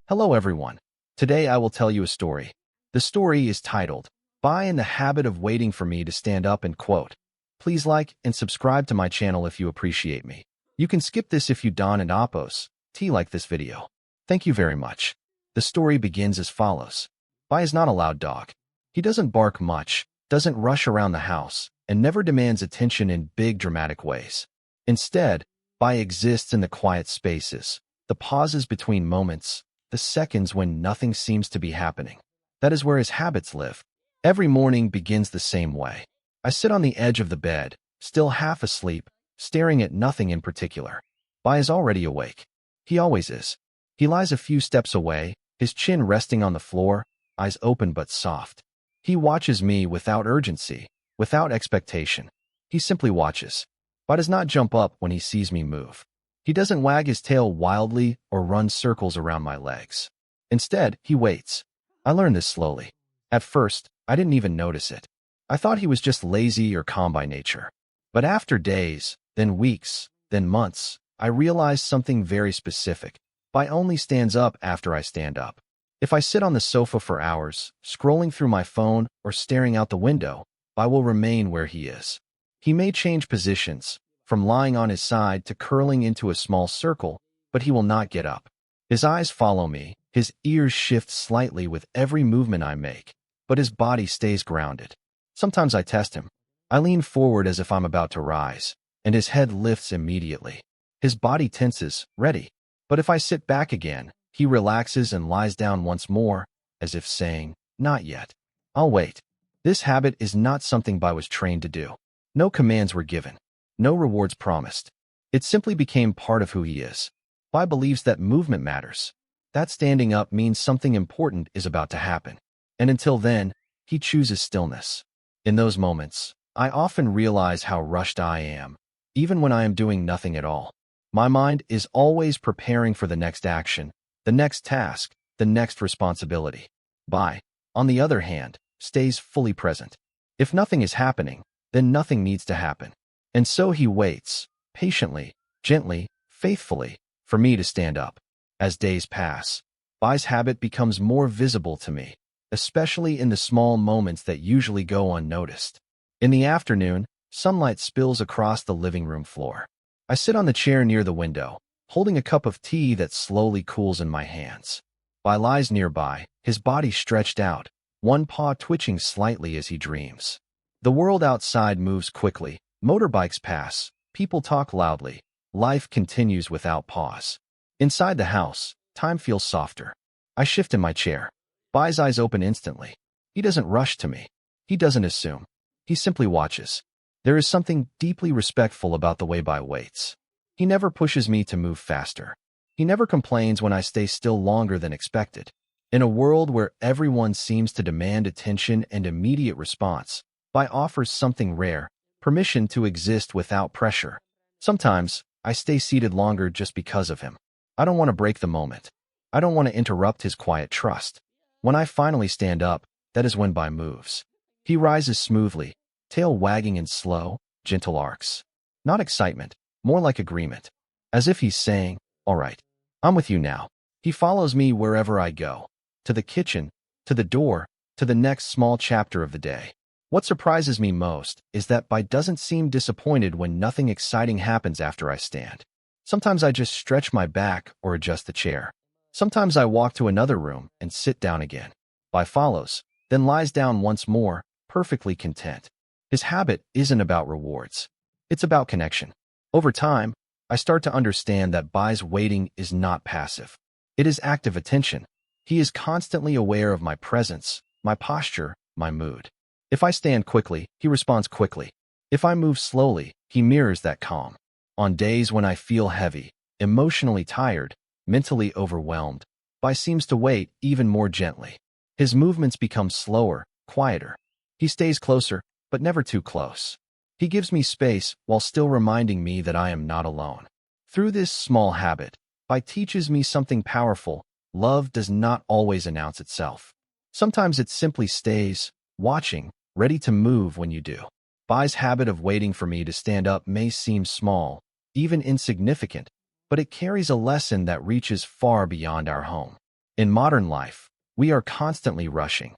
Hello everyone. Today I will tell you a story. The story is titled, "By in the Habit of Waiting for Me to Stand Up and Quote." Please like and subscribe to my channel if you appreciate me. You can skip this if you don and oppose. Like this video. Thank you very much. The story begins as follows. By is not a loud dog. He doesn't bark much, doesn't rush around the house, and never demands attention in big dramatic ways. Instead, By exists in the quiet spaces, the pauses between moments, the seconds when nothing seems to be happening. That is where his habits live. Every morning begins the same way. I sit on the edge of the bed, still half asleep, staring at nothing in particular. By is already awake. He always is. He lies a few steps away, his chin resting on the floor, eyes open but soft. He watches me without urgency, without expectation. He simply watches. By does not jump up when he sees me move. He doesn't wag his tail wildly or run circles around my legs. Instead, he waits. I learned this slowly. At first, I didn't even notice it. I thought he was just lazy or calm by nature. But after days, then weeks, then months, I realized something very specific. By only stands up after I stand up. If I sit on the sofa for hours, scrolling through my phone or staring out the window, By will remain where he is. He may change positions, from lying on his side to curling into a small circle, but he will not get up. His eyes follow me, his ears shift slightly with every movement I make, but his body stays grounded. Sometimes I test him. I lean forward as if I'm about to rise, and his head lifts immediately. His body tenses, ready. But if I sit back again, he relaxes and lies down once more, as if saying, "Not yet. I'll wait." This habit is not something By was trained to do. No commands were given. No rewards promised. It simply became part of who he is. By believes that movement matters. That standing up means something important is about to happen. And until then, he chooses stillness. In those moments, I often realize how rushed I am, even when I am doing nothing at all. My mind is always preparing for the next action, the next task, the next responsibility. By, on the other hand, stays fully present. If nothing is happening, then nothing needs to happen. And so he waits, patiently, gently, faithfully, for me to stand up. As days pass, By's habit becomes more visible to me, especially in the small moments that usually go unnoticed. In the afternoon, sunlight spills across the living room floor. I sit on the chair near the window, holding a cup of tea that slowly cools in my hands. By lies nearby, his body stretched out, one paw twitching slightly as he dreams. The world outside moves quickly, motorbikes pass, people talk loudly, life continues without pause. Inside the house, time feels softer. I shift in my chair. By's eyes open instantly. He doesn't rush to me. He doesn't assume. He simply watches. There is something deeply respectful about the way By waits. He never pushes me to move faster. He never complains when I stay still longer than expected. In a world where everyone seems to demand attention and immediate response, By offers something rare, permission to exist without pressure. Sometimes, I stay seated longer just because of him. I don't want to break the moment. I don't want to interrupt his quiet trust. When I finally stand up, that is when By moves. He rises smoothly, tail wagging in slow, gentle arcs. Not excitement, more like agreement. As if he's saying, "All right, I'm with you now." He follows me wherever I go. To the kitchen, to the door, to the next small chapter of the day. What surprises me most is that By doesn't seem disappointed when nothing exciting happens after I stand. Sometimes I just stretch my back or adjust the chair. Sometimes I walk to another room and sit down again. By follows, then lies down once more, perfectly content. His habit isn't about rewards. It's about connection. Over time, I start to understand that By's waiting is not passive. It is active attention. He is constantly aware of my presence, my posture, my mood. If I stand quickly, he responds quickly. If I move slowly, he mirrors that calm. On days when I feel heavy, emotionally tired, mentally overwhelmed, By seems to wait even more gently. His movements become slower, quieter. He stays closer, but never too close. He gives me space while still reminding me that I am not alone. Through this small habit, By teaches me something powerful. Love does not always announce itself. Sometimes it simply stays, watching, ready to move when you do. Bai's habit of waiting for me to stand up may seem small, even insignificant, but it carries a lesson that reaches far beyond our home. In modern life, we are constantly rushing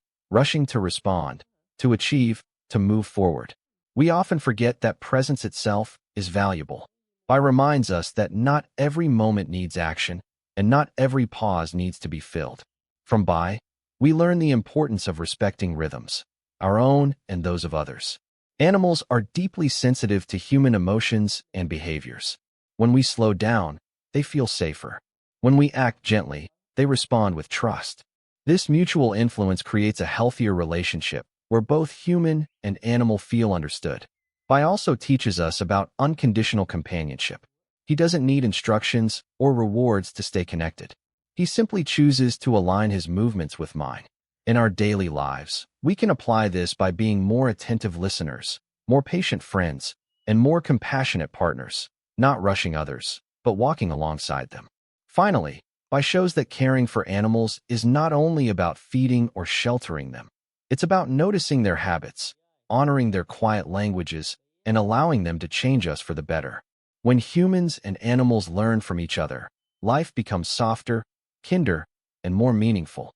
to respond, to achieve, to move forward. We often forget that presence itself is valuable. Bai reminds us that not every moment needs action, and not every pause needs to be filled. From Bai, we learn the importance of respecting rhythms, our own and those of others. Animals are deeply sensitive to human emotions and behaviors. When we slow down, they feel safer. When we act gently, they respond with trust. This mutual influence creates a healthier relationship where both human and animal feel understood. Bai also teaches us about unconditional companionship. He doesn't need instructions or rewards to stay connected. He simply chooses to align his movements with mine. In our daily lives, we can apply this by being more attentive listeners, more patient friends, and more compassionate partners, not rushing others, but walking alongside them. Finally, Bai shows that caring for animals is not only about feeding or sheltering them. It's about noticing their habits, honoring their quiet languages, and allowing them to change us for the better. When humans and animals learn from each other, life becomes softer, kinder, and more meaningful.